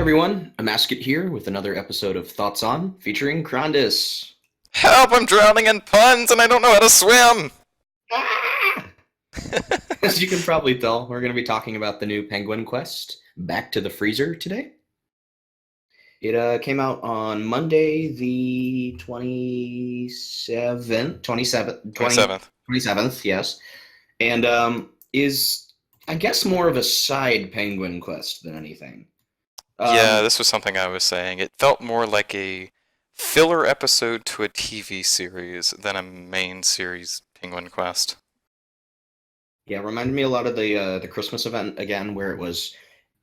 everyone, Amascut here with another episode of Thoughts On, featuring Crondis. Help! I'm drowning in puns and I don't know how to swim! Ah! As you can probably tell, we're going to be talking about the new Penguin Quest, Back to the Freezer, today. It came out on Monday, the 27th. 27th, yes, and is, I guess, more of a side Penguin Quest than anything. Yeah, Um, this was something I was saying. It felt more like a filler episode to a TV series than a main series Penguin Quest. Yeah, it reminded me a lot of the Christmas event again, where it was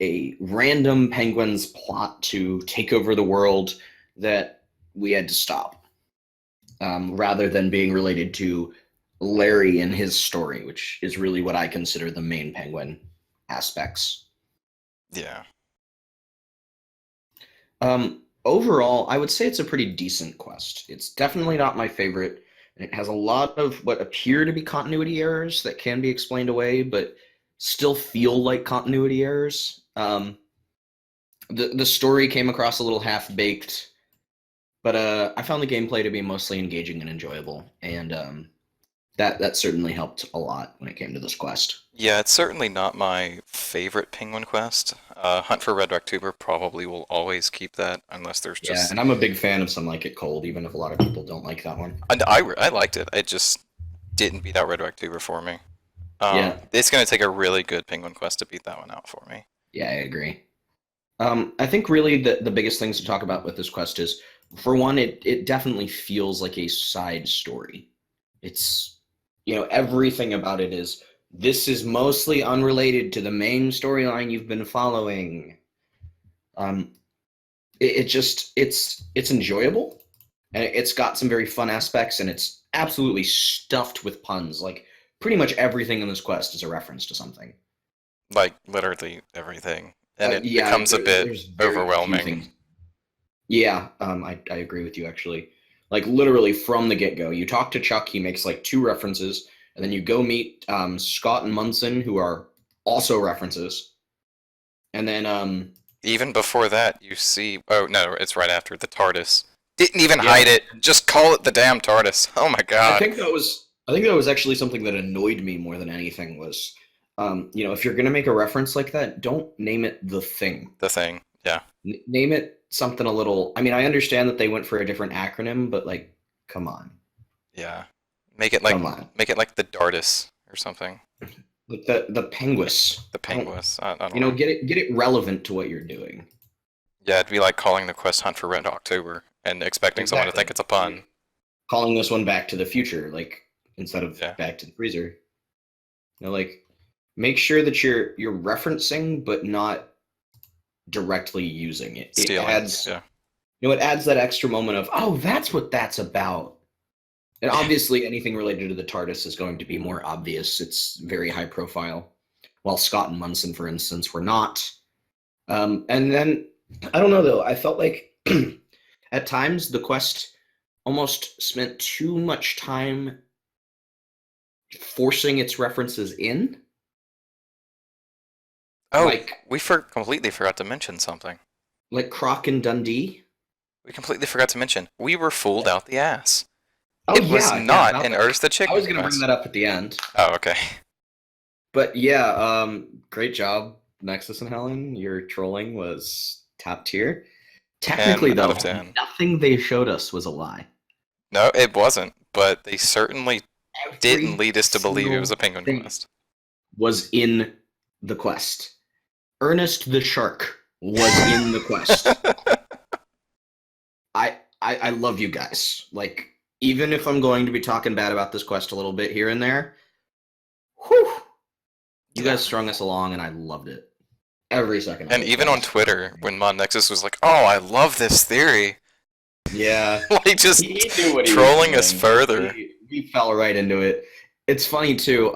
a random penguins plot to take over the world that we had to stop, rather than being related to Larry and his story, which is really what I consider the main penguin aspects. Yeah. Overall, I would say it's a pretty decent quest. It's definitely not my favorite, and it has a lot of what appear to be continuity errors that can be explained away, but still feel like continuity errors. The story came across a little half baked, but I found the gameplay to be mostly engaging and enjoyable, and that certainly helped a lot when it came to this quest. Yeah, it's certainly not my favorite Penguin Quest. Hunt for Red October probably will always keep that unless there's Yeah, just... and I'm a big fan of Some Like It Cold, even if a lot of people don't like that one. And I liked it. It just didn't beat out Red October for me. Yeah, It's going to take a really good Penguin Quest to beat that one out for me. yeah, I agree. I think really the biggest things to talk about with this quest is, for one, it definitely feels like a side story. It's, everything about it is, this is mostly unrelated to the main storyline you've been following. Um, it's enjoyable, and it's got some very fun aspects, and it's absolutely stuffed with puns. Like, pretty much everything in this quest is a reference to something. Like, literally everything. And it Yeah, becomes a bit there's very few overwhelming. things. Yeah, I agree with you actually. Like, literally from the get-go, you talk to Chuck, he makes like two references, and then you go meet Scott and Munson, who are also references, and then Even before that, you see... Oh, no, it's right after. The TARDIS. Didn't even yeah, hide it. Just call it the damn TARDIS. Oh my god. I think that was actually something that annoyed me more than anything was, if you're gonna make a reference like that, don't name it the thing. The thing. Yeah. Name it something a little. I mean, I understand that they went for a different acronym, but like, come on, Yeah. Make it like... come on. Make it like the DARDIS or something. Like the Penguis. The I don't, Penguis. I don't know. get it relevant to what you're doing. Yeah, it'd be like calling the quest Hunt for Red October and expecting someone to think Exactly. it's a pun. Calling this one Back to the Future, like, instead of Yeah. Back to the Freezer. Like, make sure that you're referencing, but not directly using it. It Stealing. adds, Yeah. it adds that extra moment of, oh, that's what that's about. And obviously, anything related to the TARDIS is going to be more obvious. It's very high profile. While Scott and Munson, for instance, were not. And then, I don't know though, I felt like at times the quest almost spent too much time forcing its references in. Oh, Like completely forgot to mention something. Croc and Dundee. We completely forgot to mention. We were fooled out the ass. Oh It was yeah, not about an that. Ernest the I was Chicken gonna bring quest. that up at the end. Oh, okay. But yeah, great job, Nexus and Helen. Your trolling was top tier. 10 Technically, out though, of 10. nothing they showed us was a lie. No, it wasn't, but they certainly didn't Every lead us to believe it was a single penguin thing quest. was in the quest. Ernest the Shark was in the quest. I love you guys. Like, even if I'm going to be talking bad about this quest a little bit here and there, whew, you Yeah. guys strung us along, and I loved it. Every second of And it even on was Twitter, when Mon Nexus was like, "Oh, I love this theory," yeah, like just he knew what he was trolling us doing. further. He fell right into it. It's funny too.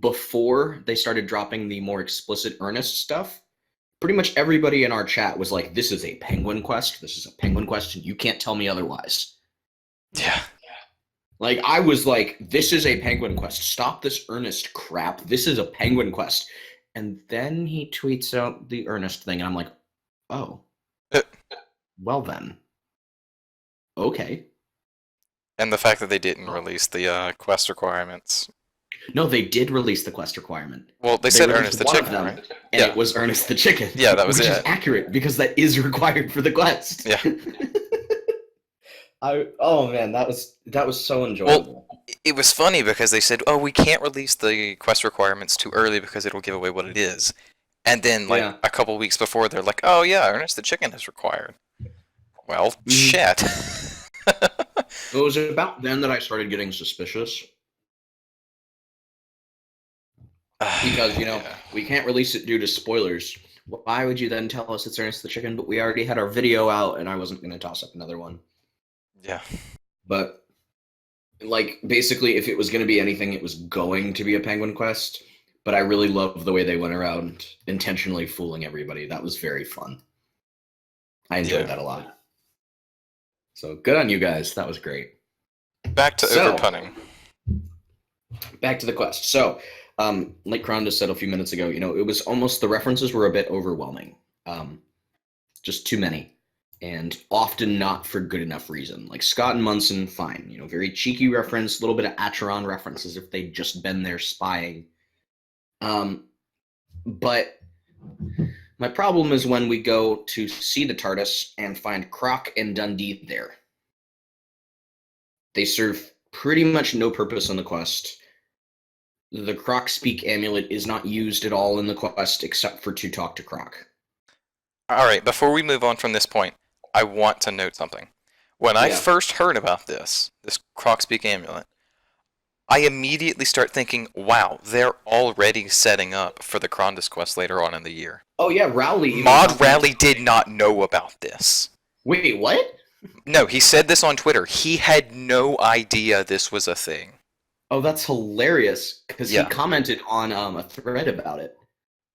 Before they started dropping the more explicit Ernest stuff, pretty much everybody in our chat was like, "This is a penguin quest. This is a penguin quest, and you can't tell me otherwise." Yeah. Like, I was like, "This is a penguin quest. Stop this Ernest crap. This is a penguin quest." And then he tweets out the Ernest thing, and I'm like, "Oh, Well then, okay. And the fact that they didn't Oh. release the quest requirements. No, they did release the quest requirement. Well, they They said released Ernest the one of chicken, them, right? and Yeah. it was Ernest the chicken, Yeah, that was which is it. accurate because that is required for the quest. Yeah. Oh man, that was so Well, enjoyable. it was funny because they said, "Oh, we can't release the quest requirements too early because it'll give away what it is." And then, like Yeah. a couple weeks before, they're like, "Oh yeah, Ernest the chicken is required." Well, Mhm. shit. It was about then that I started getting suspicious because Yeah. we can't release it due to spoilers. Why would you then tell us it's Ernest the chicken? But we already had our video out, and I wasn't going to toss up another one. Yeah. But like basically, if it was going to be anything, it was going to be a Penguin Quest. But I really love the way they went around intentionally fooling everybody. That was very fun. I enjoyed Yeah. that a lot. So good on you guys. That was great. Back to So overpunning. back to the quest. So, like Crondis said a few minutes ago, it was almost the references were a bit overwhelming. Um, just too many, and often not for good enough reason. Like Scott and Munson, fine, very cheeky reference, a little bit of Acheron references if they'd just been there spying. But my problem is when we go to see the TARDIS and find Croc and Dundee there. They serve pretty much no purpose on the quest. The Croc Speak amulet is not used at all in the quest except for to talk to Croc. Alright, before we move on from this point, I want to note something. When I Yeah. first heard about this Crocspeak amulet, I immediately start thinking, wow, they're already setting up for the Crondis quest later on in the year. Oh yeah, Rowley. Mod Rally did not know about this. Wait, what? No, he said this on Twitter. He had no idea this was a thing. Oh, that's hilarious because he Yeah. commented on a thread about it.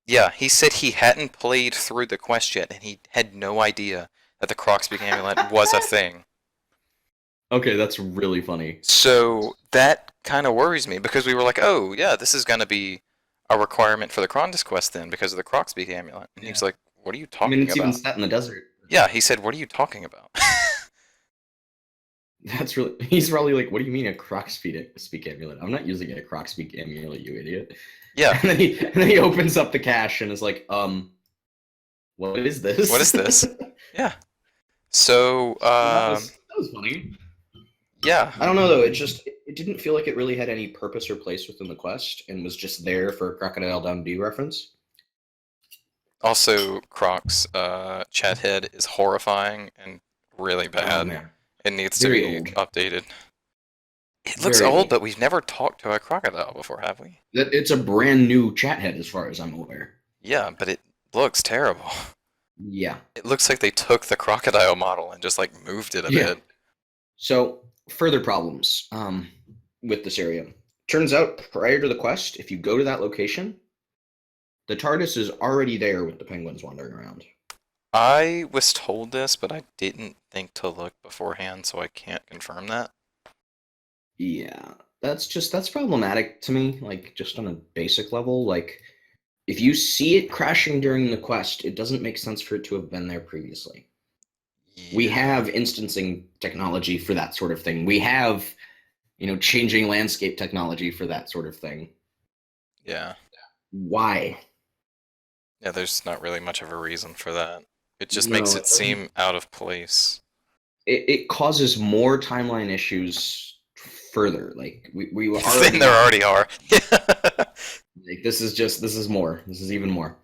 Yeah, he said he hadn't played through the quest yet, and he had no idea that the Crocspeak amulet was a thing. Okay, that's really funny. So that kind of worries me because we were like, oh yeah, this is gonna be a requirement for the Crondis quest then because of the Crocspeak amulet. And he was like, what are you I mean, talking it's even about? set in the desert. Yeah, he said, what are you talking about? That's really. He's probably like, "What do you mean a Croc speak amulet? I'm not using a Croc speak amulet, you idiot." Yeah. And then he opens up the cache and is like, what is this? What is this? Yeah. So, That was funny. yeah. I don't know though. It didn't feel like it really had any purpose or place within the quest, and was just there for a Crocodile Dundee reference. Also, Croc's chat head is horrifying and really bad. Oh man, It needs very to be old. updated. It looks Very old, but we've never talked to a crocodile before, have we? It's a brand new chat head, as far as I'm aware. Yeah, but it looks terrible. Yeah. It looks like they took the crocodile model and just like moved it a Yeah. bit. So further problems with this area. Turns out, prior to the quest, if you go to that location, the TARDIS is already there with the penguins wandering around. I was told this, but I didn't think to look beforehand, so I can't confirm that. Yeah, that's problematic to me. Like just on a basic level, like if you see it crashing during the quest, it doesn't make sense for it to have been there previously. We have instancing technology for that sort of thing. We have, changing landscape technology for that sort of thing. Yeah. Why? Yeah, there's not really much of a reason for that. It just No, makes it it doesn't. seem out of place. It causes more timeline issues further. Like we Then already there already are. like this is more. This is even more.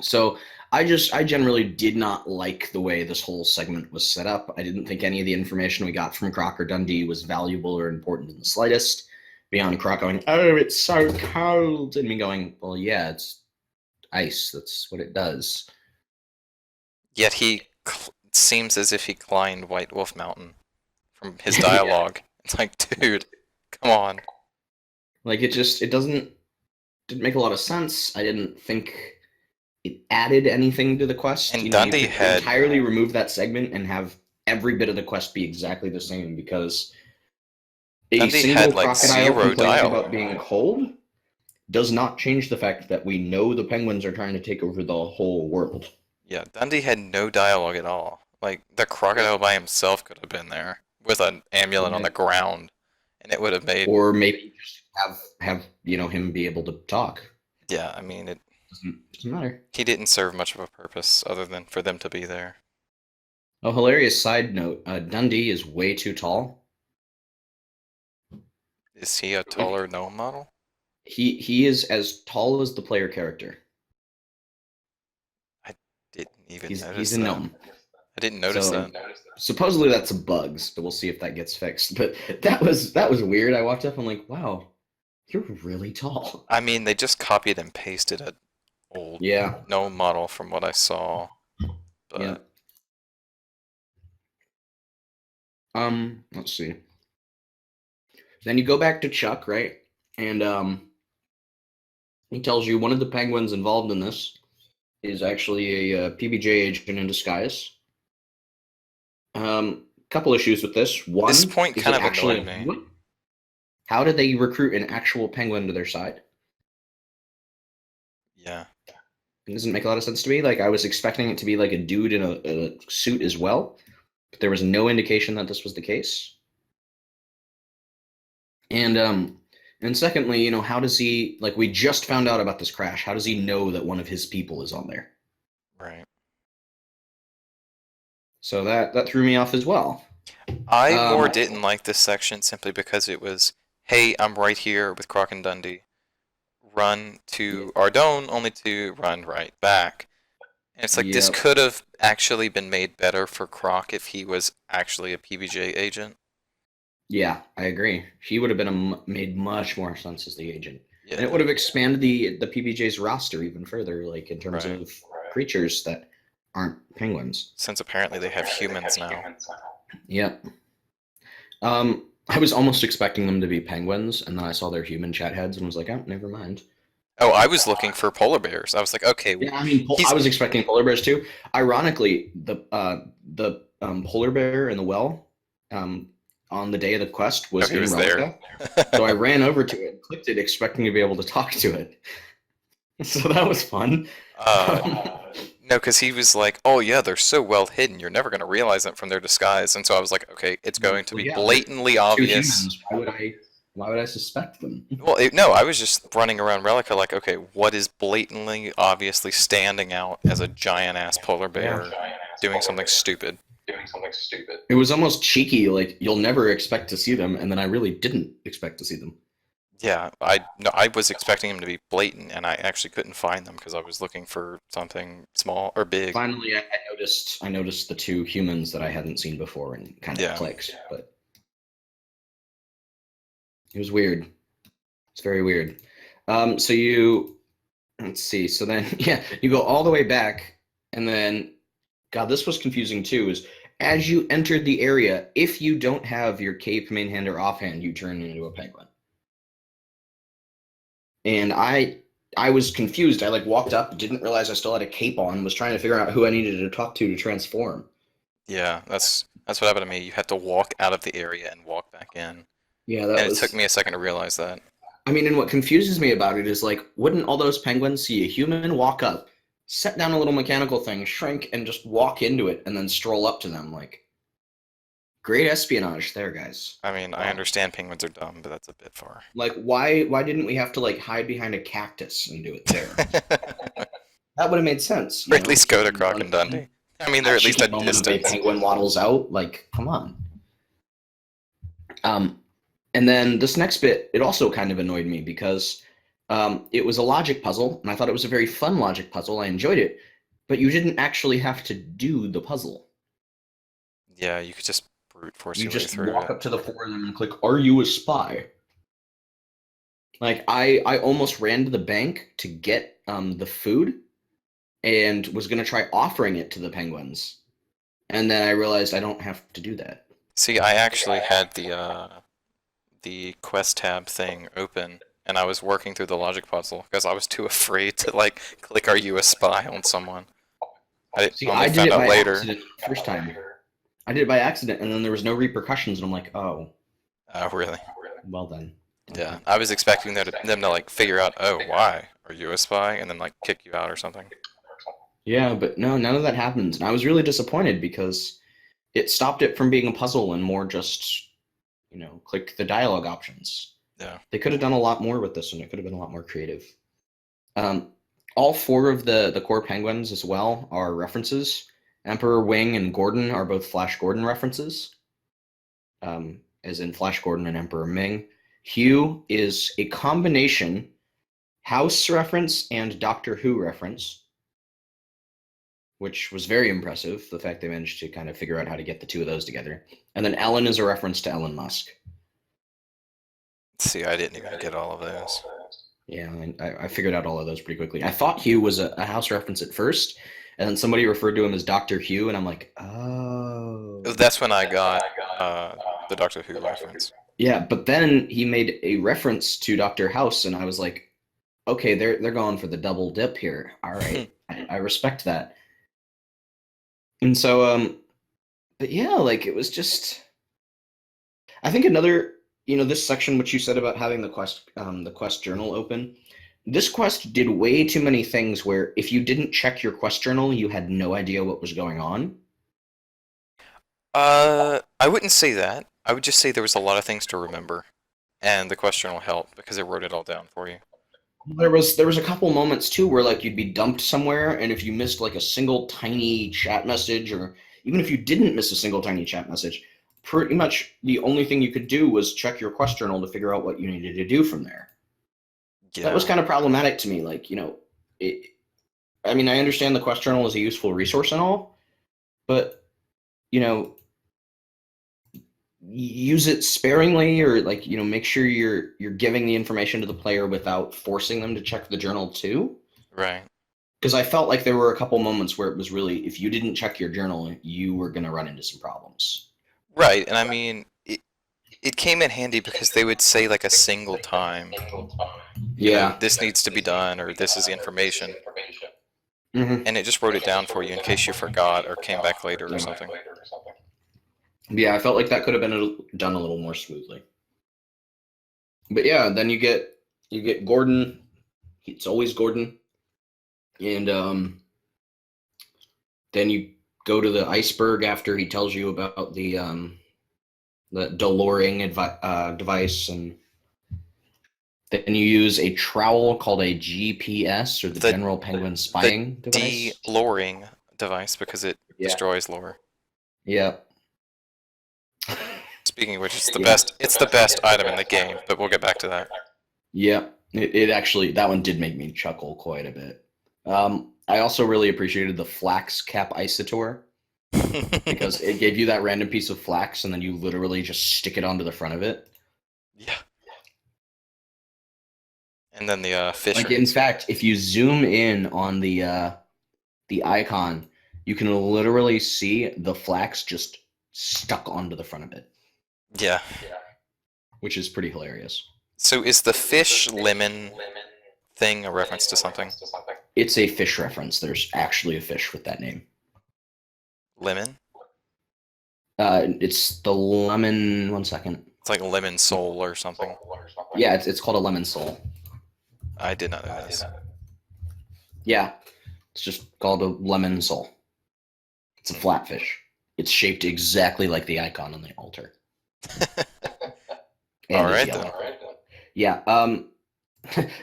So I generally did not like the way this whole segment was set up. I didn't think any of the information we got from Croc or Dundee was valuable or important in the slightest. Beyond Croc going, "Oh, it's so cold," and me going, "Well, yeah, it's ice. That's what it does." Yet he seems as if he climbed White Wolf Mountain from his dialogue. Yeah. It's like, dude, come on. Like it didn't make a lot of sense. I didn't think it added anything to the quest. And Dundee you could had entirely remove that segment and have every bit of the quest be exactly the same, because Dundee single had like crocodile zero complaining dialogue about being cold does not change the fact that we know the penguins are trying to take over the whole world. Yeah, Dundee had no dialogue at all. Like, the crocodile by himself could have been there with an amulet on Yeah. the ground, and it would have made. Or maybe just have him be able to talk. Yeah, I mean, Doesn't matter. he didn't serve much of a purpose other than for them to be there. A hilarious side note: Dundee is way too tall. Is he a taller gnome model? He is as tall as the player character. I didn't even He's notice a that. gnome. I didn't notice So that. supposedly that's a bug, so we'll see if that gets fixed. But that was weird. I walked up, I'm like, wow, you're really tall. I mean, they just copied and pasted an old Yeah, gnome model from what I saw, yeah. but Let's see. Then you go back to Chuck, right? And he tells you one of the penguins involved in this is actually a PBJ agent in disguise. Couple issues with this. this One, point is kind it of actually annoyed a me. penguin? How did they recruit an actual penguin to their side? Yeah. It doesn't make a lot of sense to me. Like I was expecting it to be like a dude in a suit as well, but there was no indication that this was the case. And and secondly, how does he like we just found out about this crash. How does he know that one of his people is on there? Right. So that threw me off as well. I more Um didn't like this section simply because it was, hey, I'm right here with Croc and Dundee. Run to Ardone, only to run right back. And it's like this yep. could have actually been made better for Croc if he was actually a PBJ agent. Yeah, I agree. He would have made much more sense as the agent. And it Yeah, would have expanded the PBJ's roster even further, like in terms right. of creatures that aren't penguins. Since apparently they have humans now. Yep. I was almost expecting them to be penguins, and then I saw their human chat heads and was like, oh, never mind. Oh, I was looking for polar bears. I was like, okay, Yeah, I mean, I he's was expecting polar bears too. Ironically, the polar bear in the well, um, on the day of the quest oh, was he in was there. Relica, so I ran over to it, clicked it, expecting to be able to talk to it. So that was fun. uh, no, because he was like, oh yeah, they're so well hidden, you're never gonna realize them from their disguise. And so I was like, okay, it's going to Well, be yeah, they're blatantly two obvious. humans. Why would I suspect them? Well, no, I was just running around Relica like, okay, what is blatantly, obviously standing out as a giant ass polar Yeah. bear doing something stupid? It was almost cheeky, like you'll never expect to see them, and then I really didn't expect to see them. Yeah, I was expecting him to be blatant, and I actually couldn't find them because I was looking for something small or big. Finally, I noticed the two humans that I hadn't seen before, and kind of Yeah. clicked. But it was weird. It's very weird. So let's see. So then, yeah, you go all the way back, and then, God, this was confusing too. Is as you entered the area, if you don't have your cape, main hand, or offhand, you turn into a penguin. And I was confused. I like walked up, didn't realize I still had a cape on, was trying to figure out who I needed to talk to transform. Yeah, that's what happened to me. You had to walk out of the area and walk back in, Yeah, that and it took was. me a second to realize that. I mean, and what confuses me about it is like, wouldn't all those penguins see a human walk up, set down a little mechanical thing, shrink, and just walk into it, and then stroll up to them? Like, great espionage there, guys. I mean, I understand penguins are dumb, but that's a bit far. Like, why didn't we have to like hide behind a cactus and do it there? That would have made sense, Or at least go to Croc and Done. Dundee. I mean, they're That at least cheeky a moment of a distance. penguin waddles out. Like, come on. Um, and then this next bit, it also kind of annoyed me because it was a logic puzzle, and I thought it was a very fun logic puzzle. I enjoyed it, but you didn't actually have to do the puzzle. Yeah, you could just brute force You your way just through walk it. up to the four of them and click, "Are you a spy?" Like I almost ran to the bank to get the food and was gonna try offering it to the penguins, and then I realized I don't have to do that. See, I actually had the quest tab thing open, and I was working through the logic puzzle because I was too afraid to like click "Are you a spy?" on someone. I See, only I did found it out by later. accident the first time. I did it by accident, and then there was no repercussions, and I'm like, oh, Oh, really? well then. Yeah, Okay. I was expecting them to like figure out, oh, why are you a spy, and then like kick you out or something. Yeah, but no, none of that happens. And I was really disappointed because it stopped it from being a puzzle and more just, click the dialogue options. Yeah. They could have done a lot more with this one. It could have been a lot more creative. Um, all four of the core penguins as well are references. Emperor Wing and Gordon are both Flash Gordon references, as in Flash Gordon and Emperor Ming. Hugh is a combination House reference and Doctor Who reference, which was very impressive. The fact they managed to kind of figure out how to get the two of those together. And then Ellen is a reference to Elon Musk. See, I didn't even get all of those. Yeah, I figured out all of those pretty quickly. I thought Hugh was a House reference at first, and then somebody referred to him as Doctor Hugh, and I'm like, oh. That's when I got the Doctor Who reference. Yeah, but then he made a reference to Doctor House, and I was like, okay, they're going for the double dip here. All right, I respect that. And so, but yeah, like it was just. I think another, this section which you said about having the quest journal open. This quest did way too many things where if you didn't check your quest journal, you had no idea what was going on. I wouldn't say that. I would just say there was a lot of things to remember, and the question will help because it wrote it all down for you. There was a couple moments too where like you'd be dumped somewhere, and if you missed like a single tiny chat message, or even if you didn't miss a single tiny chat message, pretty much the only thing you could do was check your quest journal to figure out what you needed to do from there. That was Yeah. kind of problematic to me. Like, it, I mean, I understand the quest journal is a useful resource and all, but you know, use it sparingly, or like, make sure you're giving the information to the player without forcing them to check the journal too. Right. Because I felt like there were a couple moments where it was really, if you didn't check your journal, you were going to run into some problems. Right, and I mean, it came in handy because they would say like a single time, Yeah. this needs to be done or this is the information, Hmm. and it just wrote it down for you in case you forgot or came back later or something. Yeah, I felt like that could have been done a little more smoothly. But yeah, then you get Gordon. It's always Gordon, and then you go to the iceberg after he tells you about the deloring device, and then you use a trowel called a GPS, or the The General Penguin the Spying Device. de-loring device because it Yeah. destroys lore. Yeah. Speaking of which, it's the Yeah. best. It's the best item in the game, but we'll get back to that. Yeah. It actually, that one did make me chuckle quite a bit. I also really appreciated the flax cap isotor, because it gave you that random piece of flax and then you literally just stick it onto the front of it. Yeah. And then the fish Like, in rings. fact, if you zoom in on the icon, you can literally see the flax just stuck onto the front of it, Yeah. which is pretty hilarious. So is the fish lemon thing a reference to something? It's a fish reference. There's actually a fish with that name. Lemon? It's the lemon. One second. It's like lemon soul or something. Yeah, it's called a lemon sole. I did not know this. Yeah, it's just called a lemon sole. It's a flatfish. It's shaped exactly like the icon on the altar, and All is right yellow. then. Yeah.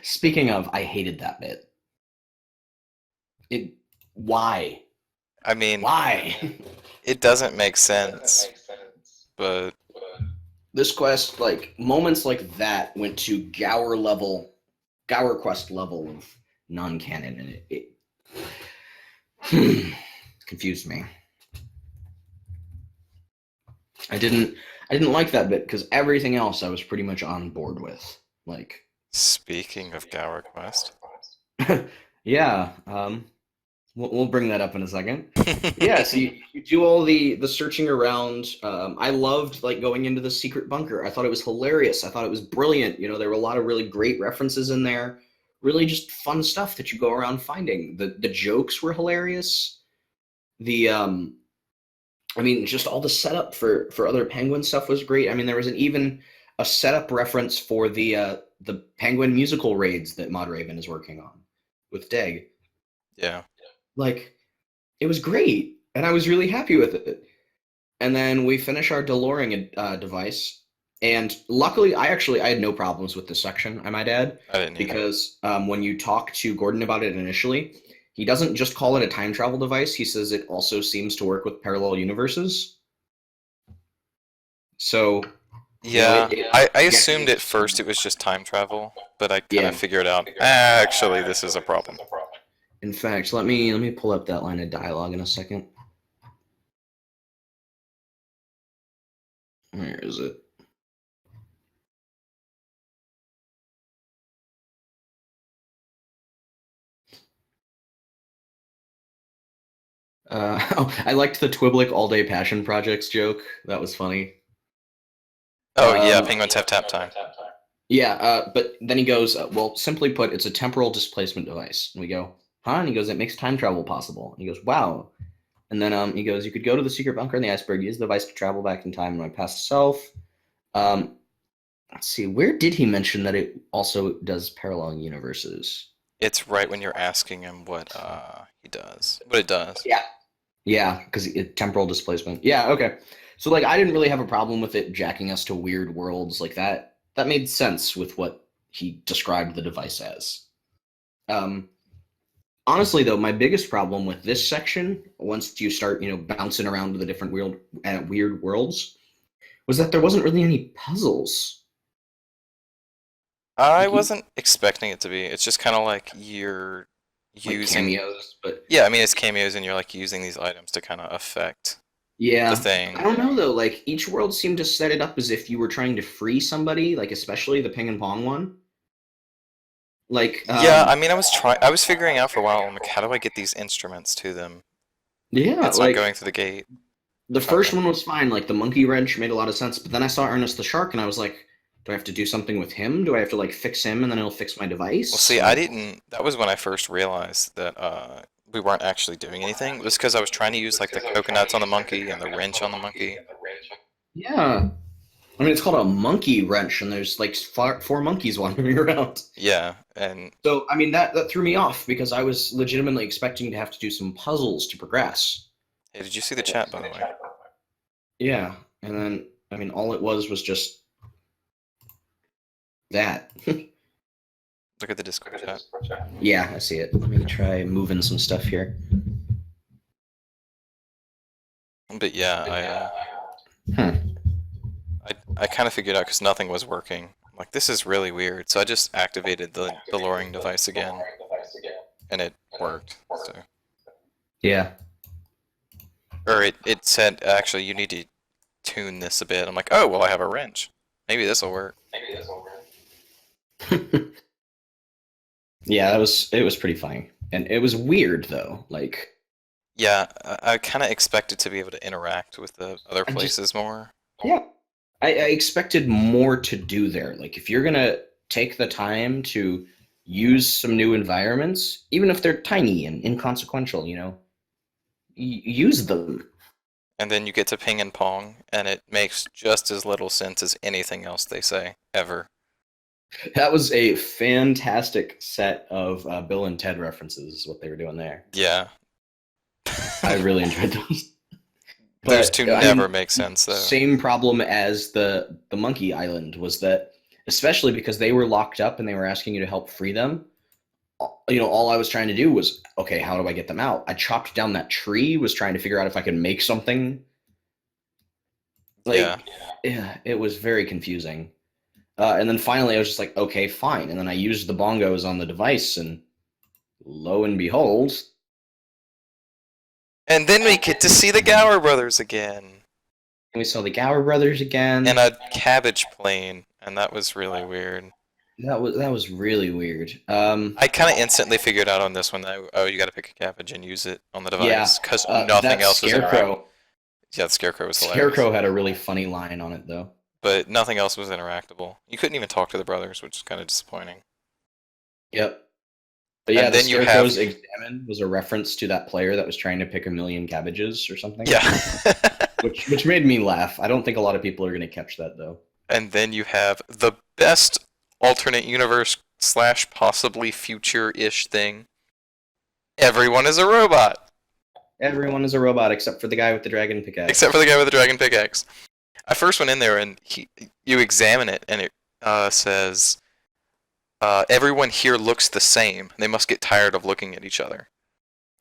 Speaking of, I hated that bit. It. Why? I mean, Why? it doesn't make sense, but This quest, like moments like that, went to Gower quest level of non-canon, and it confused me. I didn't like that bit because everything else I was pretty much on board with. Like, speaking of Gower Quest. yeah, we'll bring that up in a second. Yeah, so you do all the searching around. I loved like going into the secret bunker. I thought it was hilarious. I thought it was brilliant. There were a lot of really great references in there. Really just fun stuff that you go around finding. The jokes were hilarious. The I mean, just all the setup for other Penguin stuff was great. I mean, there was even a setup reference for the Penguin musical raids that Mod Raven is working on with Deg. Yeah. Like, it was great, and I was really happy with it. And then we finish our deloring device, and luckily, I had no problems with this section, I might add, I didn't either. because when you talk to Gordon about it initially, he doesn't just call it a time travel device. He says it also seems to work with parallel universes. So, Yeah, it I gets assumed you. at first it was just time travel, but I kind of Yeah. figured out, actually, this is a problem. In fact, let me pull up that line of dialogue in a second. Where is it? Oh, I liked the Twiblick All Day Passion Projects joke. That was funny. Oh yeah, Um, penguins have tap time. yeah, but then he goes, well, simply put, it's a temporal displacement device. And we go, huh? And he goes, it makes time travel possible. And he goes, wow. And then he goes, you could go to the secret bunker in the iceberg, use the device to travel back in time in my past self. Um, let's see, where did he mention that it also does parallel universes? It's right when you're asking him what he does. What it does. Yeah. Yeah, because temporal displacement. Yeah, okay. So like I didn't really have a problem with it jacking us to weird worlds like that. That made sense with what he described the device as. Um, honestly though, my biggest problem with this section, once you start, bouncing around to the different weird worlds, was that there wasn't really any puzzles. I Like wasn't expecting it to be. It's just kind of like you're like using. cameos, but Yeah, I mean it's cameos, and you're like using these items to kind of affect the yeah. I thing. don't know though, like each world seemed to set it up as if you were trying to free somebody, like especially the ping and pong one. Like Yeah, I mean I was figuring out for a while, I'm like, how do I get these instruments to them? yeah, It's not like going through the gate. the first Okay. one was fine. Like the monkey wrench made a lot of sense, but then I saw Ernest the shark, and I was like, do I have to do something with him? Do I have to like fix him, and then it'll fix my Well, device? see, I Like, didn't. That was when I first realized that we weren't actually doing anything. It was because I was trying to use like the coconuts on the monkey and the wrench on the monkey. yeah. I mean, it's called a monkey wrench, and there's like four monkeys wandering around. Yeah, and So, I mean, that threw me off because I was legitimately expecting to have to do some puzzles to progress. hey, did you see the chat by the way? Yeah, and then I mean, all it was just that. Look at the Discord chat. Yeah, I see it. Let me try moving some stuff here. But yeah, Huh. I kind of figured out because nothing was working. I'm like, this is really weird. So I just activated the luring device again, and it worked. So, Yeah. or it said actually you need to tune this a bit. I'm like, oh well, I have a wrench. Maybe this will work. Yeah, it was pretty funny. And it was weird though. Like Yeah, I kind of expected to be able to interact with the other I just places more. yeah. I expected more to do there. Like if you're gonna take the time to use some new environments, even if they're tiny and inconsequential, use them. And then you get to ping and pong, and it makes just as little sense as anything else they say, ever. That was a fantastic set of Bill and Ted references, is what they were doing there. Yeah. I really enjoyed those. Those But two I never mean, make sense, though. same problem as the Monkey Island was that, especially because they were locked up and they were asking you to help free them. All I was trying to do was, okay, how do I get them out? I chopped down that tree, was trying to figure out if I could make something. Yeah. Like, yeah, it was very confusing. And then finally, I was just like, okay, fine. And then I used the bongos on the device, and lo and behold, And then we get to see the Gower brothers again. we saw the Gower brothers again. In a cabbage plane, and that was really weird. That was really weird. I kind of instantly figured out on this one that, oh, you gotta pick a cabbage and use it on the Yeah, device, because nothing that else was interactive. scarecrow. Yeah, the Scarecrow was hilarious. Scarecrow had a really funny line on it, though. But nothing else was interactable. You couldn't even talk to the brothers, which is kind of disappointing. Yep. But yeah, And the then you have... Scarecrow's examine was a reference to that player that was trying to pick a million cabbages or something. Yeah. which made me laugh. I don't think a lot of people are going to catch that, though. And then you have the best alternate universe / possibly future-ish thing. Everyone is a robot, Everyone is a robot except for the guy with the dragon except pickaxe. for the guy with the dragon pickaxe. I first went in there and you examine it and it says everyone here looks the same. They must get tired of looking at each other.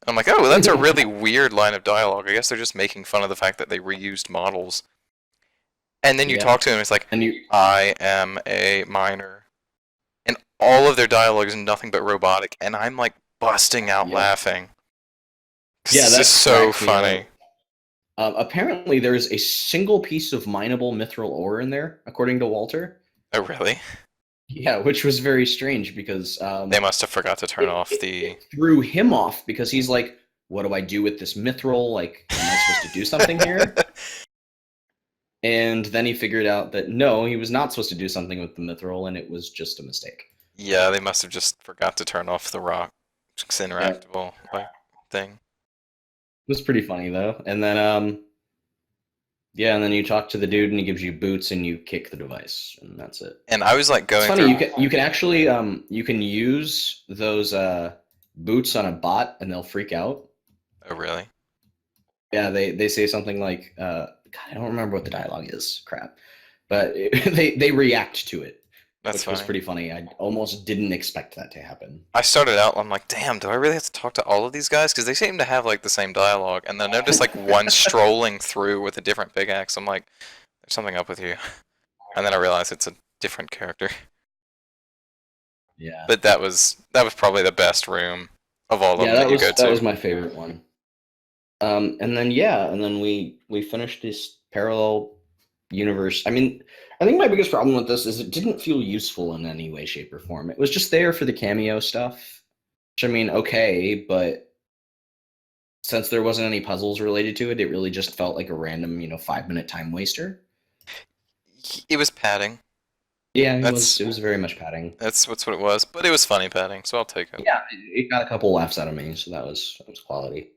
I'm like, oh, well, that's a really weird line of dialogue. I guess they're just making fun of the fact that they reused models. And then you Yeah. talk to him, it's like, And you I am a miner. And all of their dialogue is nothing but robotic, and I'm like busting out Yep. laughing. Yeah, This that is so cracked me up. funny. Apparently, there's a single piece of mineable mithril ore in there, according to Walter. Oh, really? Yeah, which was very strange because They must have forgot to turn it, off it, the. it threw him off because he's like, "What do I do with this mithril? Like, am I supposed to do something here?" And then he figured out that no, he was not supposed to do something with the mithril, and it was just a mistake. Yeah, they must have just forgot to turn off the rock Yeah, interactable like thing. it was pretty funny though. And then yeah, and then you talk to the dude, and he gives you boots, and you kick the device, and that's it. And I was like It's going funny. through. You can actually you can use those boots on a bot, and they'll freak out. Oh, really? Yeah, they say something like God, I don't remember what the dialogue is. Crap, but they react to it, That's which was funny. pretty funny. I almost didn't expect that to happen. I started out, I'm like, damn, do I really have to talk to all of these guys? Because they seem to have like the same dialogue, and then they're just like one strolling through with a different pickaxe. I'm like, there's something up with you. And then I realized it's a different character. Yeah, But that was probably the best room of all of yeah, them that you go that to. was my favorite one. And then yeah, and then we finished this parallel universe. I mean, I think my biggest problem with this is it didn't feel useful in any way, shape, or form. It was just there for the cameo stuff, which I mean, okay, but since there wasn't any puzzles related to it, it really just felt like a random, 5 minute time waster. It was padding. Yeah, it was. That's It was very much padding. that's what it was. But it was funny padding, so I'll take it. Yeah, it got a couple laughs out of me, so that was quality.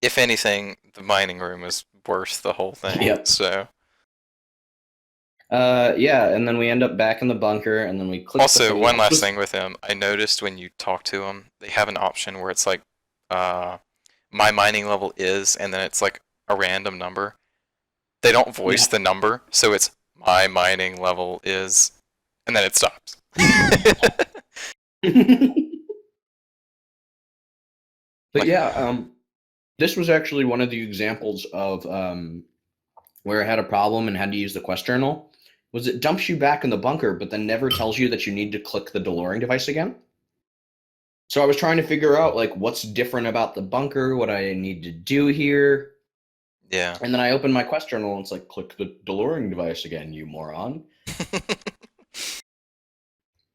If anything, the mining room was worth the whole thing. Yep. So Yeah, and then we end up back in the bunker, and then we click the also, thing. one last thing with him, I noticed when you talk to him, they have an option where it's like, uh, my mining level is, and then it's like a random number. They don't voice Yeah. the number, so it's my mining level is, and then it stops. But Like, yeah, this was actually one of the examples of where I had a problem and had to use the quest journal. Was it dumps you back in the bunker, but then never tells you that you need to click the Deloring device again? So I was trying to figure out like what's different about the bunker, what I need to do here, yeah. and then I opened my quest journal and it's like click the Deloring device again, you moron.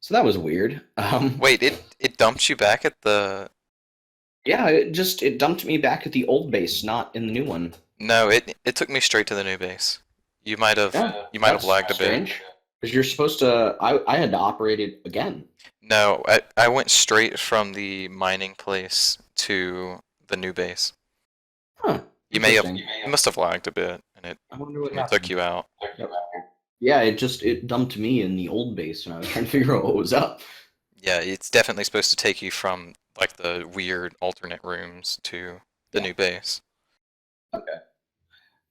So that was weird. Wait, it dumps you back at the. Yeah, it dumped me back at the old base, not in the new one. No, it took me straight to the new base. You might have Yeah, you might have that's lagged a bit. strange. Because you're supposed to. I had to operate it again. No, I went straight from the mining place to the new base. Huh. You may have Interesting. you must have lagged a bit, and it I wonder what and it took happened. you out. Yep. Yeah, it dumped me in the old base, and I was trying to figure out what was up. Yeah, it's definitely supposed to take you from like the weird alternate rooms to the Yeah. new base. Okay.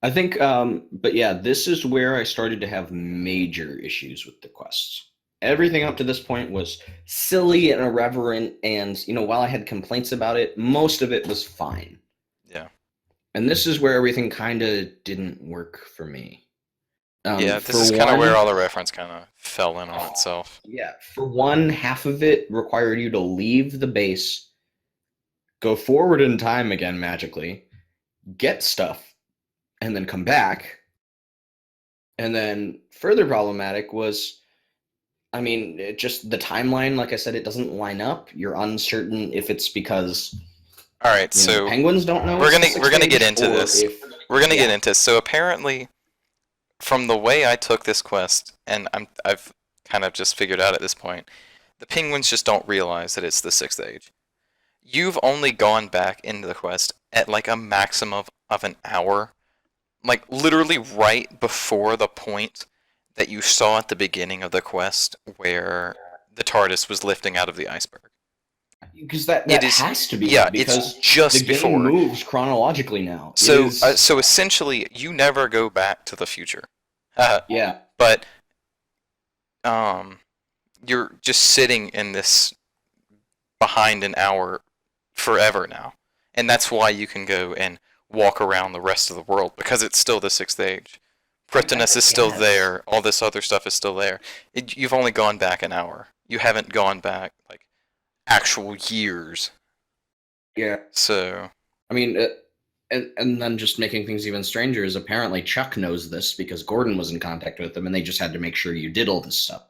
I think, but yeah, this is where I started to have major issues with the quests. Everything up to this point was silly and irreverent, and while I had complaints about it, most of it was fine. Yeah. And this is where everything kind of didn't work for me. Yeah, this For is kind of where one, all the reference kind of fell in on itself. yeah, for one, half of it required you to leave the base, go forward in time again magically, get stuff, and then come back. And then further problematic was, I mean, just the timeline. Like I said, it doesn't line up. You're uncertain if it's because All right, the so penguins don't know we're it's the gonna sixth we're gonna get stage, into or this. if We're gonna get yeah, into so apparently from the way I took this quest, and I've kind of just figured out at this point, the penguins just don't realize that it's the sixth age. You've only gone back into the quest at like a maximum of an hour, like literally right before the point that you saw at the beginning of the quest where the TARDIS was lifting out of the iceberg. because that It that is, has to be yeah, it's because the just game before. moves chronologically now. It So, is, so essentially, you never go back to the future. yeah, But um, you're just sitting in this behind an hour forever now, and that's why you can go and walk around the rest of the world because it's still the sixth age. Kryptonus is I still guess. there. All this other stuff is still there. You've only gone back an hour. You haven't gone back like actual years. Yeah, So I mean, and then just making things even stranger is apparently Chuck knows this because Gordon was in contact with him, and they just had to make sure you did all this stuff.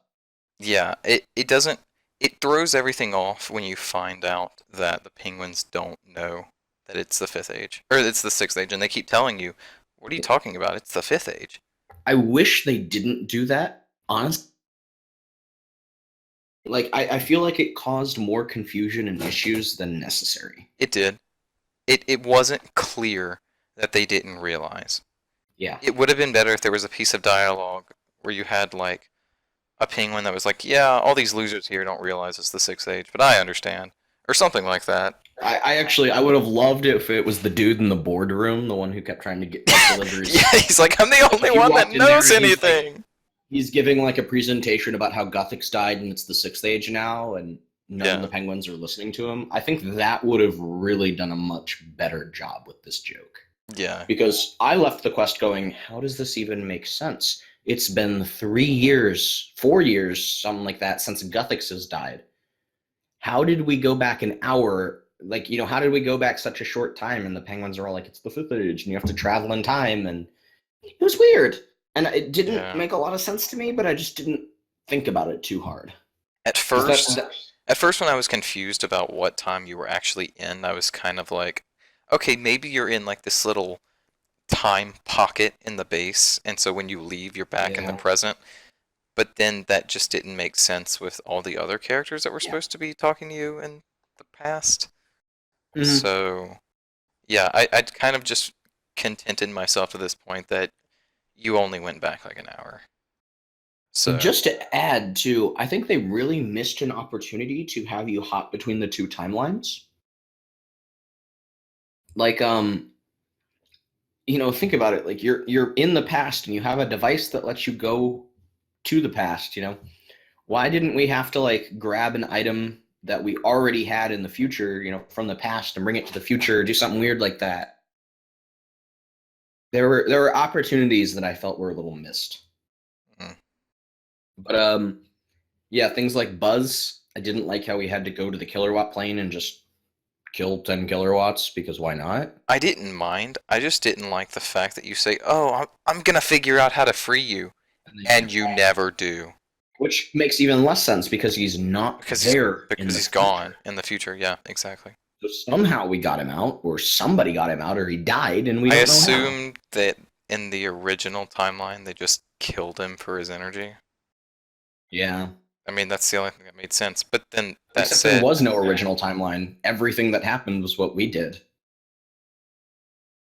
yeah, it doesn't, it throws everything off when you find out that the penguins don't know that it's the fifth age or it's the sixth age, and they keep telling you, "What are you talking about? It's the fifth age." I wish they didn't do that. Honestly, like I feel like it caused more confusion and issues than necessary. It did. It wasn't clear that they didn't realize. Yeah. It would have been better if there was a piece of dialogue where you had like a penguin that was like, "Yeah, all these losers here don't realize it's the sixth age, but I understand," or something like that. I actually I would have loved it if it was the dude in the boardroom, the one who kept trying to get like deliver his Yeah, he's like, "I'm the only he one that walked in there knows and anything." he's giving like a presentation about how Guthix died and it's the sixth age now and none of Yeah, the penguins are listening to him. I think that would have really done a much better job with this joke. yeah. Because I left the quest going, how does this even make sense? It's been 3 years, 4 years, something like that, since Guthix has died. How did we go back an hour? Like, how did we go back such a short time? And the penguins are all like, it's the fifth age, and you have to travel in time. And it was weird. And it didn't Yeah. make a lot of sense to me, but I just didn't think about it too hard. At 'Cause first, at first when I was confused about what time you were actually in, I was kind of like, okay, maybe you're in like this little time pocket in the base, and so when you leave, you're back in the yeah, present. But then that just didn't make sense with all the other characters that were yeah. supposed to be talking to you in the past. Mhm. So, yeah, I'd kind of just contented myself to this point that you only went back like an hour. So, Just to add to, I think they really missed an opportunity to have you hop between the two timelines. Like, think about it. Like you're in the past and you have a device that lets you go to the past. Why didn't we have to like grab an item that we already had in the future, from the past and bring it to the future, do something weird like that? There were opportunities that I felt were a little missed. mm. But yeah, things like Buzz, I didn't like how we had to go to the kilowatt plane and just kill 10 kilowatts because why not? I didn't mind. I just didn't like the fact that you say, "Oh, I'm gonna figure out how to free you," And then and you never do which makes even less sense because he's not because he's there in because the he's future. gone in the future. Yeah, exactly. So somehow we got him out, or somebody got him out, or he died, and we I don't know how. assumed that in the original timeline they just killed him for his energy. Yeah. I mean, that's the only thing that made sense. But then that Except there said, was no original timeline. Everything that happened was what we did.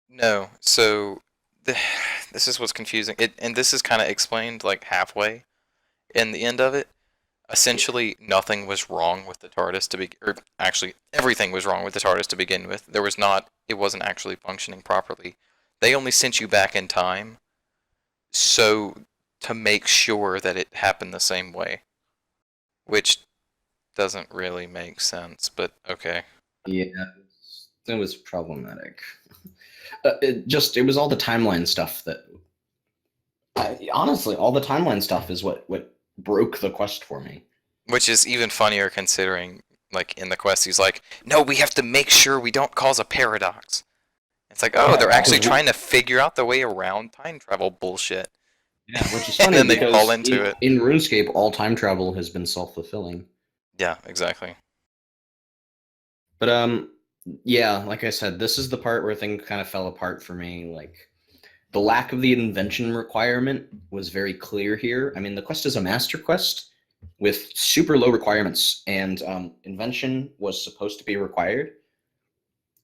no. So the, this is what's confusing. And this is kind of explained like halfway in the end of it. Essentially, nothing was wrong with the TARDIS to be, or actually, everything was wrong with the TARDIS to begin with. There was not, it wasn't actually functioning properly. They only sent you back in time, so to make sure that it happened the same way, which doesn't really make sense. But okay. Yeah, it was problematic. It was all the timeline stuff that, honestly, all the timeline stuff is what broke the quest for me. Which is even funnier considering, like, in the quest, he's like, no, we have to make sure we don't cause a paradox. It's like, oh, Yeah, they're actually because trying to figure out the way around time travel bullshit. yeah, which is And funny then they fall because into in, it. in RuneScape, all time travel has been self-fulfilling. Yeah, exactly. But yeah, like I said, this is the part where things kind of fell apart for me. Like the lack of the invention requirement was very clear here. I mean, the quest is a master quest with super low requirements, and invention was supposed to be required,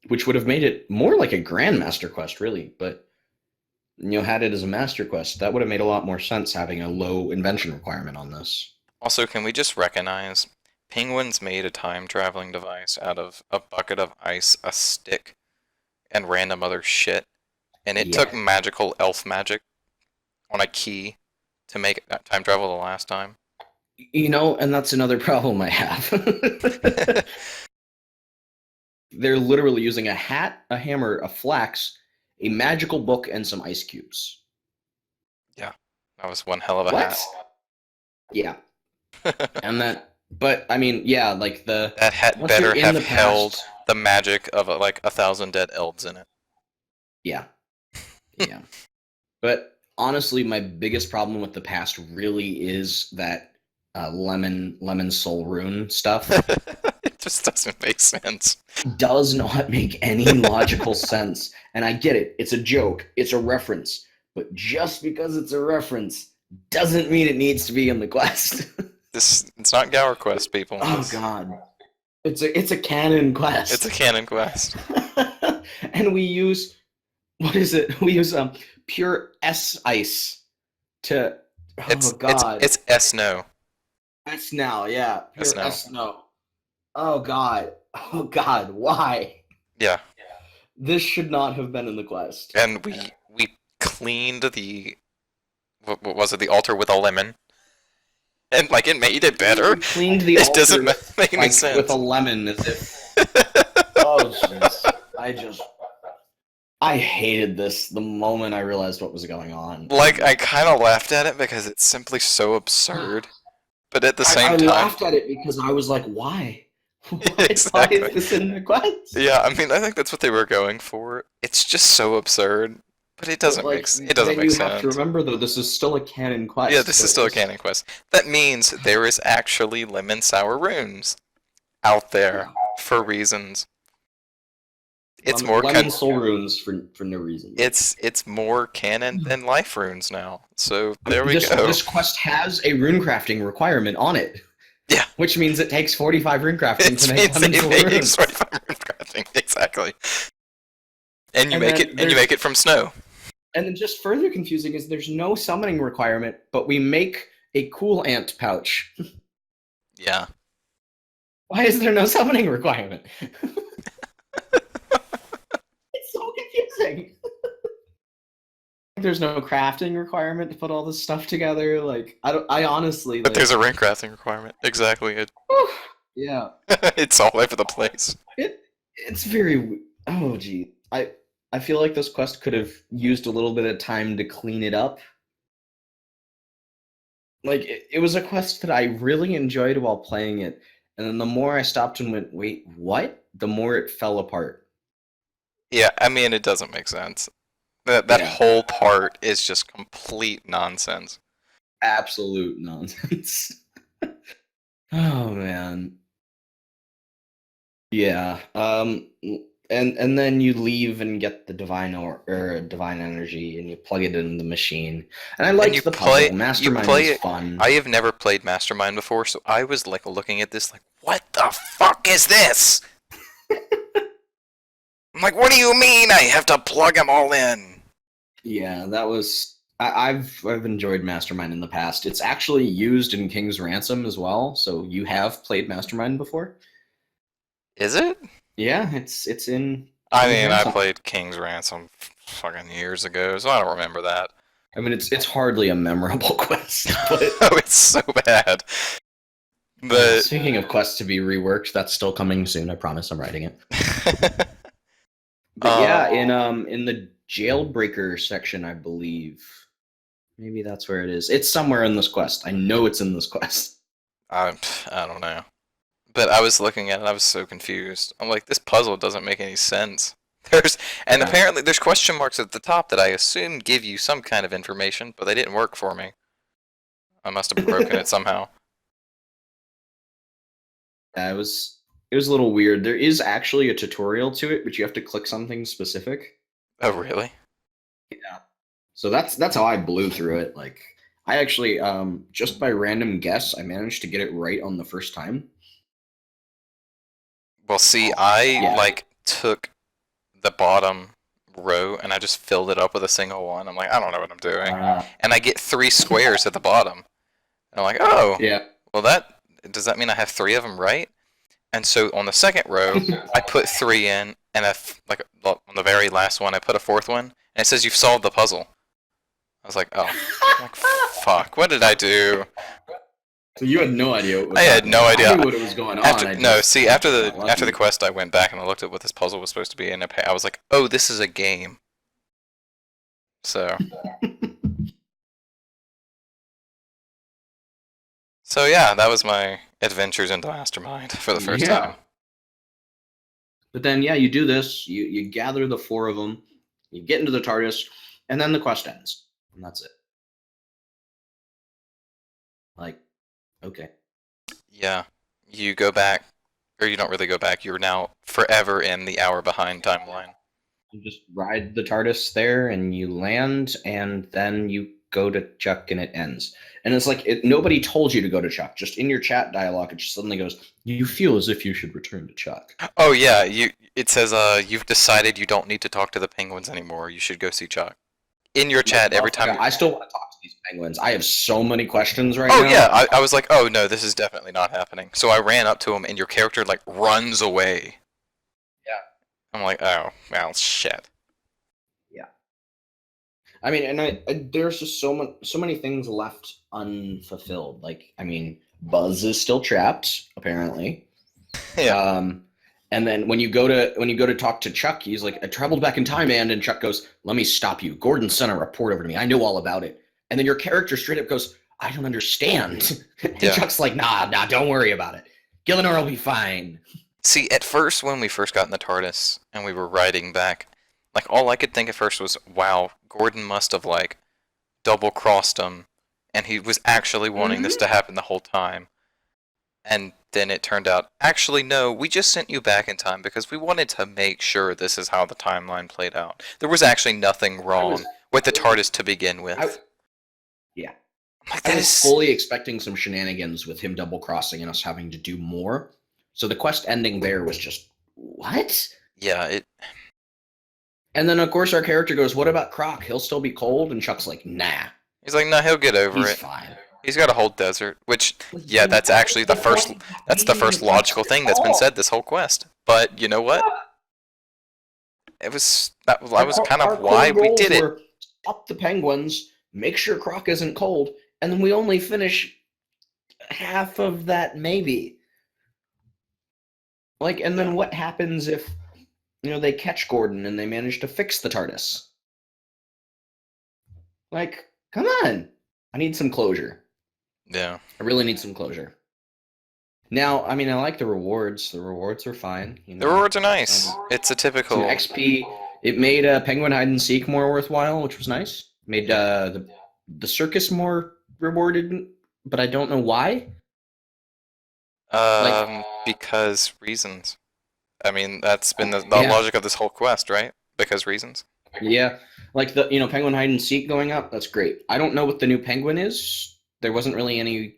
which would have made it more like a grandmaster quest, really. But had it as a master quest, that would have made a lot more sense having a low invention requirement on this. Also, can we just recognize Penguins made a time traveling device out of a bucket of ice, a stick, and random other shit. And it Yeah. took magical elf magic on a key to make time travel the last time. And that's another problem I have. They're literally using a hat, a hammer, a flax, a magical book, and some ice cubes. Yeah, that was one hell of a What? hat. Yeah. And but I mean, yeah, like That hat once you're better in have the held past, the magic of like 1,000 dead elves in it. yeah, yeah. But honestly, my biggest problem with the past really is that lemon soul rune stuff. It just doesn't make sense. Does not make any logical sense. And I get it. It's a joke. It's a reference. But just because it's a reference doesn't mean it needs to be in the quest. It's not Gower Quest, people. Oh god. It's a canon quest. It's a canon quest. And we use what is it? We use pure S ice to god. It's S-No. S now, yeah. Pure S-No. S no. Oh god. Oh god, why? Yeah. This should not have been in the quest. And we cleaned the what was it? The altar with a lemon. And like it made it better. We cleaned the It altar doesn't make any sense. with a lemon as if oh jeez. I hated this the moment I realized what was going on. Like I kind of laughed at it because it's simply so absurd. But at the same time, I laughed at it because I was like, why? Exactly. Why is this in the quest? Yeah, I mean, I think that's what they were going for. It's just so absurd, but it doesn't make sense. You have to remember though, this is still a canon quest. Yeah, this is still a canon quest. That means there is actually lemon sour runes out there for reasons. It's more lemon soul runes for no reason. It's more canon than life runes now. So there we go. This quest has a rune crafting requirement on it. Yeah, which means it takes 45 rune crafting to make lemon soul runes. 45 rune crafting, exactly. And you make it from snow. And then just further confusing is there's no summoning requirement, but we make a cool ant pouch. Yeah. Why is there no summoning requirement? It's so confusing. There's no crafting requirement to put all this stuff together. Like I honestly. But there's a rune crafting requirement. Exactly. Yeah. It's all over the place. It's very. Oh gee. I feel like this quest could have used a little bit of time to clean it up. Like, it was a quest that I really enjoyed while playing it, and then the more I stopped and went, wait, what? The more it fell apart. Yeah, I mean, it doesn't make sense. That whole part is just complete nonsense. Absolute nonsense. Oh, man. Yeah, and then you leave and get the divine divine energy, and you plug it in the machine. And I liked the puzzle. Mastermind was fun. I have never played Mastermind before, so I was like looking at this like, what the fuck is this? I'm like, what do you mean I have to plug them all in? Yeah, that was. I've enjoyed Mastermind in the past. It's actually used in King's Ransom as well. So you have played Mastermind before? Is it? Yeah, it's in. I mean, I played King's Ransom fucking years ago, so I don't remember that. I mean, it's hardly a memorable quest. But oh, it's so bad. But speaking of quests to be reworked, that's still coming soon. I promise. I'm writing it. But yeah, in the Jailbreaker section, I believe. Maybe that's where it is. It's somewhere in this quest. I know it's in this quest. I don't know. But I was looking at it, I was so confused. I'm like, this puzzle doesn't make any sense. Apparently there's question marks at the top that I assume give you some kind of information, but they didn't work for me. I must have broken it somehow. Yeah, it was a little weird. There is actually a tutorial to it, but you have to click something specific. Oh, really? Yeah. So that's how I blew through it. Like, I actually, just by random guess, I managed to get it right on the first time. Well, see, I took the bottom row and I just filled it up with a single one. I'm like, I don't know what I'm doing. And I get 3 squares at the bottom. And I'm like, oh, yeah. Well, that does that mean I have 3 of them right? And so on the second row, I put 3 in, and like on the very last one, I put a fourth one, and it says you've solved the puzzle. I was like, oh, I'm like, fuck, what did I do? So you had no idea what I was had no happening. I idea. knew what was going on. After I no, just see, I after just got the lucky. quest, I went back and I looked at what this puzzle was supposed to be, and I was like, oh, this is a game. So so yeah, that was my adventures into Mastermind for the first Yeah. time. But then, yeah, you do this. You gather the 4 of them. You get into the TARDIS, and then the quest ends, and that's it. Like, okay. Yeah, you go back, or you don't really go back. You're now forever in the hour behind timeline. You just ride the TARDIS there, and you land, and then you go to Chuck, and it ends. And it's like nobody told you to go to Chuck. Just in your chat dialogue, it just suddenly goes, "You feel as if you should return to Chuck." Oh yeah, it says you've decided you don't need to talk to the penguins anymore. You should go see Chuck. In your I'm like, chat every time. I still want to talk to these penguins. I have so many questions right Oh now. yeah, I was like, oh no, this is definitely not happening. So I ran up to him, and your character like runs away. Yeah. I'm like, oh well, shit. Yeah. I mean, and there's just so many things left unfulfilled. Like, I mean, Buzz is still trapped, apparently. Yeah. And then when you go to talk to Chuck, he's like, "I traveled back in time, and Chuck goes, "Let me stop you. Gordon sent a report over to me. I know all about it." And then your character straight up goes, "I don't understand." And Yeah. Chuck's like, "Nah, don't worry about it. Gillinor will be fine." See, at first when we first got in the TARDIS and we were riding back, like all I could think at first was, wow, Gordon must have like double crossed him, and he was actually wanting this to happen the whole time. And then it turned out, actually, no, we just sent you back in time because we wanted to make sure this is how the timeline played out. There was actually nothing wrong with the TARDIS to begin with. Yeah. Like, I was fully expecting some shenanigans with him double crossing and us having to do more. So the quest ending there was just, what? Yeah, it. And then of course our character goes, "What about Croc? He'll still be cold." And Chuck's like, "Nah, He's like, no, he'll get over he's it. fine." He's got a whole desert, which, yeah, that's actually the first. That's the first logical thing that's been said this whole quest. But you know what? It was that was kind of why we did it. Stop the penguins, make sure Croc isn't cold, and then we only finish half of that, maybe. Like, and then what happens if they catch Gordon and they manage to fix the TARDIS? Like, come on. I need some closure. Yeah. I really need some closure. Now, I mean, I like the rewards. The rewards are fine. The rewards are nice. It's a typical some XP. It made Penguin Hide and Seek more worthwhile, which was nice. Made the circus more rewarded, but I don't know why. Because reasons. I mean, that's been the logic of this whole quest, right? Because reasons. Yeah, like the Penguin Hide and Seek going up. That's great. I don't know what the new Penguin is. There wasn't really any.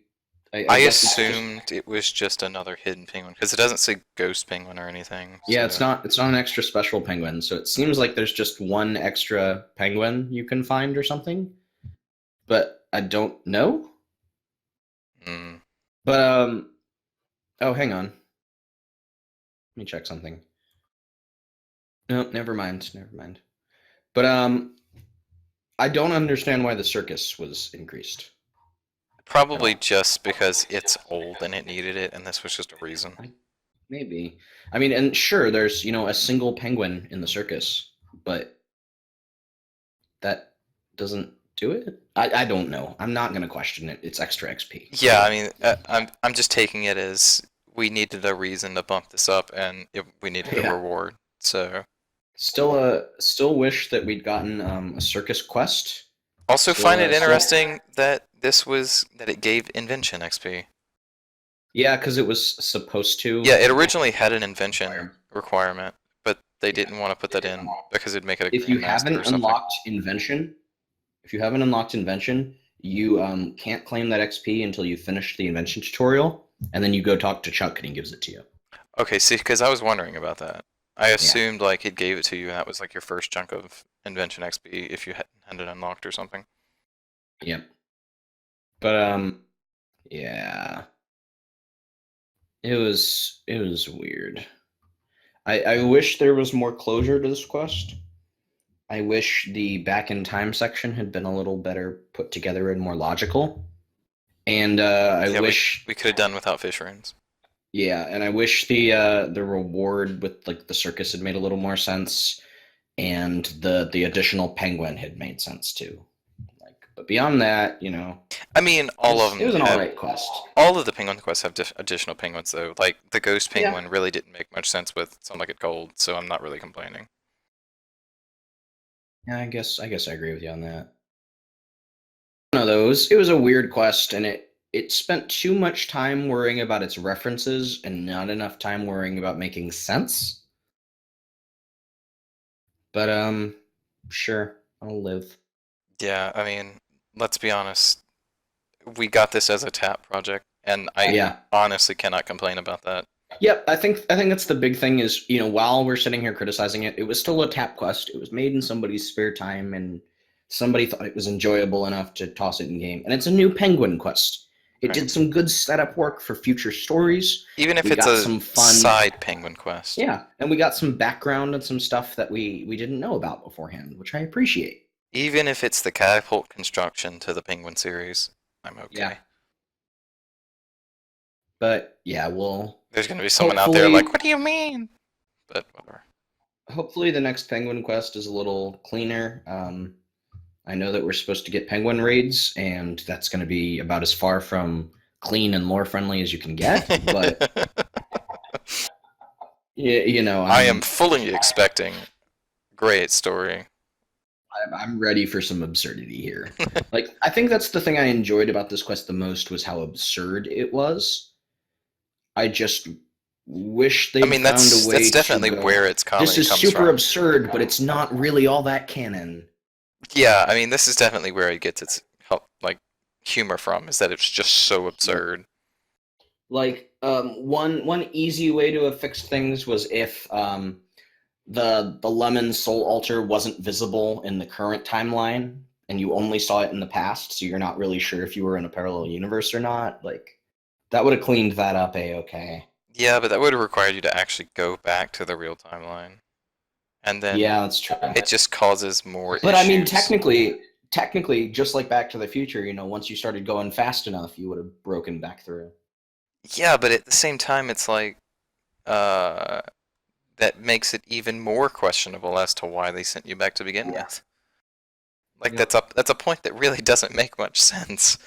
I assumed it was just another hidden penguin because it doesn't say ghost penguin or anything. Yeah, so. It's not an extra special penguin. So it seems like there's just one extra penguin you can find or something. But I don't know. But oh, hang on. Let me check something. No, never mind. Never mind. But I don't understand why the circus was increased. Probably just because it's old and it needed it, and this was just a reason. Maybe. I mean, and sure, there's a single penguin in the circus, but that doesn't do it. I don't know. I'm not gonna question it. It's extra XP. Yeah, I mean, I'm just taking it as we needed a reason to bump this up, and we needed a reward. So. Still wish that we'd gotten a circus quest. Also, find it interesting that it gave invention XP. Yeah, because it was supposed to. Yeah, it originally had an invention requirement, but they didn't want to put that in because it'd make it a if you haven't unlocked invention, you can't claim that XP until you finish the invention tutorial, and then you go talk to Chuck and he gives it to you. Okay, see, because I was wondering about that. I assumed like it gave it to you, and that was like your first chunk of invention XP if you hadn't it unlocked or something. Yep. But yeah. it was weird. I wish there was more closure to this quest. I wish the back in time section had been a little better put together and more logical. And I Yeah, we wish, we could have done without fish runes. yeah, and I wish the reward with like the circus had made a little more sense, and the additional penguin had made sense too. Like, but beyond that, I mean, it all of was, it them was an all have. right quest. All of the penguin quests have additional penguins, though. Like the ghost Yeah, penguin really didn't make much sense with Some Like It Cold, so I'm not really complaining. yeah, I guess I agree with you on that. One of those. It was a weird quest, and it spent too much time worrying about its references and not enough time worrying about making sense. But sure, I'll live. Yeah, I mean, let's be honest. We got this as a tap project, and I Yeah. honestly cannot complain about that. Yep, I think that's the big thing is, while we're sitting here criticizing it, it was still a tap quest. It was made in somebody's spare time and somebody thought it was enjoyable enough to toss it in game. And it's a new penguin quest. It Right. did some good setup work for future stories. Even if We it's got a some fun. side penguin quest. Yeah, and we got some background and some stuff that we didn't know about beforehand, which I appreciate. Even if it's the catapult construction to the penguin series, I'm Yeah. okay. But yeah, we'll There's gonna be someone out there like, hopefully what do you mean? But whatever. hopefully the next penguin quest is a little cleaner. I know that we're supposed to get penguin raids, and that's going to be about as far from clean and lore friendly as you can get. But I am fully expecting great story. I'm ready for some absurdity here. Like, I think that's the thing I enjoyed about this quest the most was how absurd it was. I just wish I they'd mean, found a that's way to definitely go. where its This comedy is comes super from. absurd, but it's not really all that canon. Yeah, I mean, this is definitely where it gets its like humor from. Is that it's just so Yep. absurd. Like, one easy way to have fixed things was if the lemon soul altar wasn't visible in the current timeline and you only saw it in the past, so you're not really sure if you were in a parallel universe or not. Like, that would have cleaned that up okay. Yeah, but that would have required you to actually go back to the real timeline, and then Yeah, that's true. it just causes more But I mean, issues. technically, just like Back to the Future, once you started going fast enough, you would have broken back through. Yeah, but at the same time, it's like uh, that makes it even more questionable as to why they sent you back to begin with. Like Yep. that's a point that really doesn't make much sense.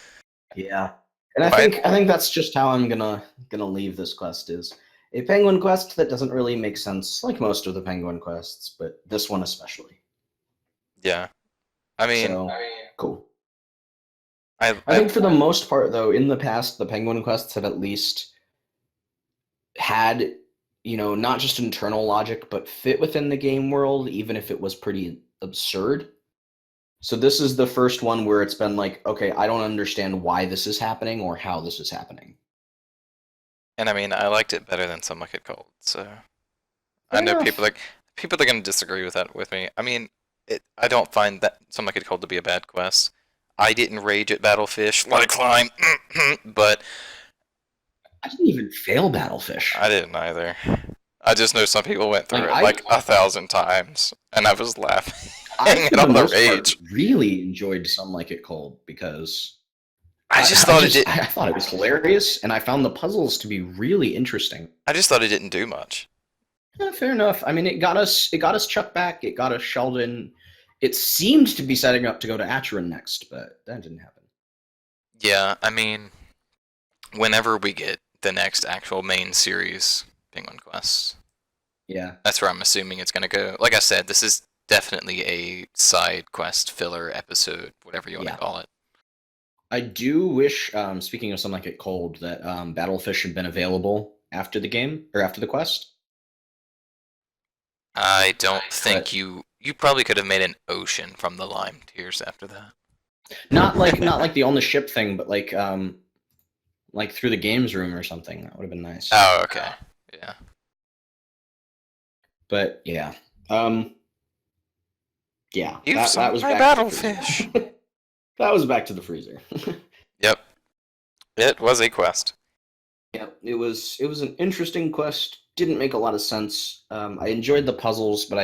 Yeah. And I Why? think I think that's just how I'm gonna leave this quest is a penguin quest that doesn't really make sense, like most of the penguin quests, but this one especially. Yeah, I mean, So cool. I I think for the most part, though, in the past, the penguin quests have at least had, not just internal logic, but fit within the game world, even if it was pretty absurd. So this is the first one where it's been like, okay, I don't understand why this is happening or how this is happening. and I mean, I liked it better than Some Like It Cold. So I Fair know enough. people are gonna disagree with that with me. I mean, I don't find that Some Like It Cold to be a bad quest. I didn't rage at Battlefish like climb, but I didn't even fail Battlefish. I didn't either. I just know some people went through Like it like 1,000 times, and I was laughing I, at for the all the most part, rage. really enjoyed Some Like It Cold because I just I, I thought it just didn't. I thought it was hilarious, and I found the puzzles to be really interesting. I just thought it didn't do much. Fair enough. I mean, it got us Chuck back. It got us Sheldon. It seemed to be setting up to go to Acheron next, but that didn't happen. Yeah, I mean, whenever we get the next actual main series Penguin Quest, Yeah, that's where I'm assuming it's gonna go. Like I said, this is definitely a side quest filler episode, whatever you want to yeah. call it. I do wish, speaking of something like it cold, that Battlefish had been available after the game or after the quest. I don't think But you probably could have made an ocean from the lime tears after not like that. the on the ship thing, but like through the games room or something. That would have been nice. Oh, okay. Yeah. But yeah, um, yeah. You've That sunk was my back to the freezer. battlefish. That was back to the freezer. Yep. It was a quest. Yeah, it was an interesting quest. Didn't make a lot of sense. I enjoyed the puzzles, but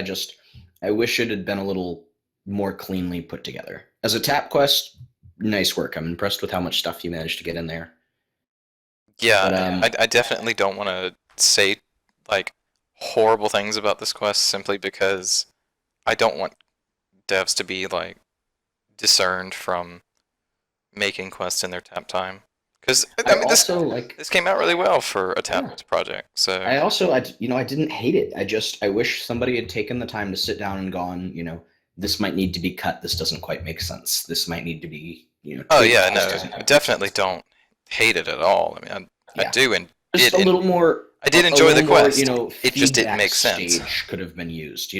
I wish it had been a little more cleanly put together. As a tap quest, nice work. I'm impressed with how much stuff you managed to get in there. But Yeah, I definitely don't want to say like horrible things about this quest simply because I don't want devs to be like discerned from making quests in their tap time. Because I I mean, also like this came out really well for a yeah. tap project. So I also I didn't hate it. I wish somebody had taken the time to sit down and gone, this might need to be cut. This doesn't quite make sense. This might need to be, oh tweaked. yeah, This no, doesn't I quite make definitely sense. don't hate it at all. I mean, I Yeah. do and Just did a little more I did a enjoy little the more, quest. It just didn't feedback make sense. stage could have been used.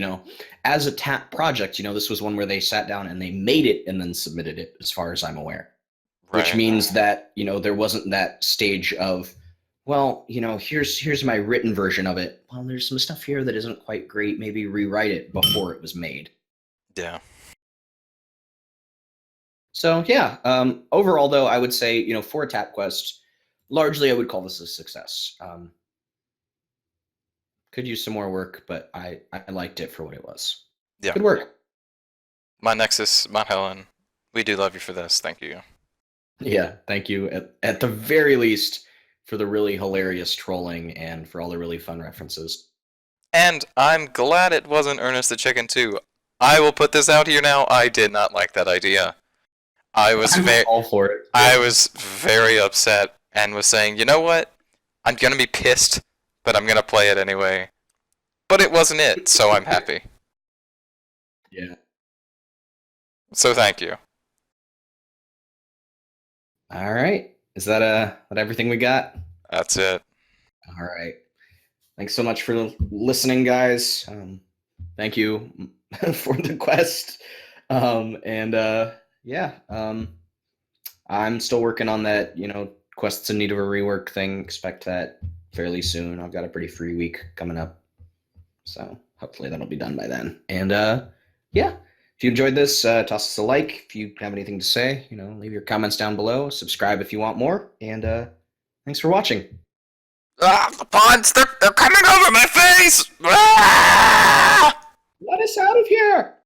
As a tap project, this was one where they sat down and they made it and then submitted it, as far as I'm aware. Which Right. means that, there wasn't that stage of, well, here's my written version of it. Well, there's some stuff here that isn't quite great. Maybe rewrite it before it was made. Yeah. So yeah, overall though, I would say, for a tap quest, largely I would call this a success. Could use some more work, but I liked it for what it was. Yeah. Good work. My Nexus, Mount Helen, we do love you for this. Thank you. Yeah, thank you at the very least for the really hilarious trolling and for all the really fun references. And I'm glad it wasn't Ernest the Chicken too. I will put this out here now. I did not like that idea. I was I'm very all for it. I was very upset and was saying, you know what? I'm gonna be pissed, but I'm gonna play it anyway. But it wasn't it, so I'm happy. Yeah. So thank you. All right. Is that everything we got? That's it. All right. Thanks so much for listening, guys. Thank you for the quest. And yeah, I'm still working on that, quests in need of a rework thing. Expect that fairly soon. I've got a pretty free week coming up. So hopefully that'll be done by then. And yeah, if you enjoyed this, toss us a like. If you have anything to say, leave your comments down below. Subscribe if you want more. And thanks for watching. Ah, the pods, they're coming over my face! Ah! Let us out of here!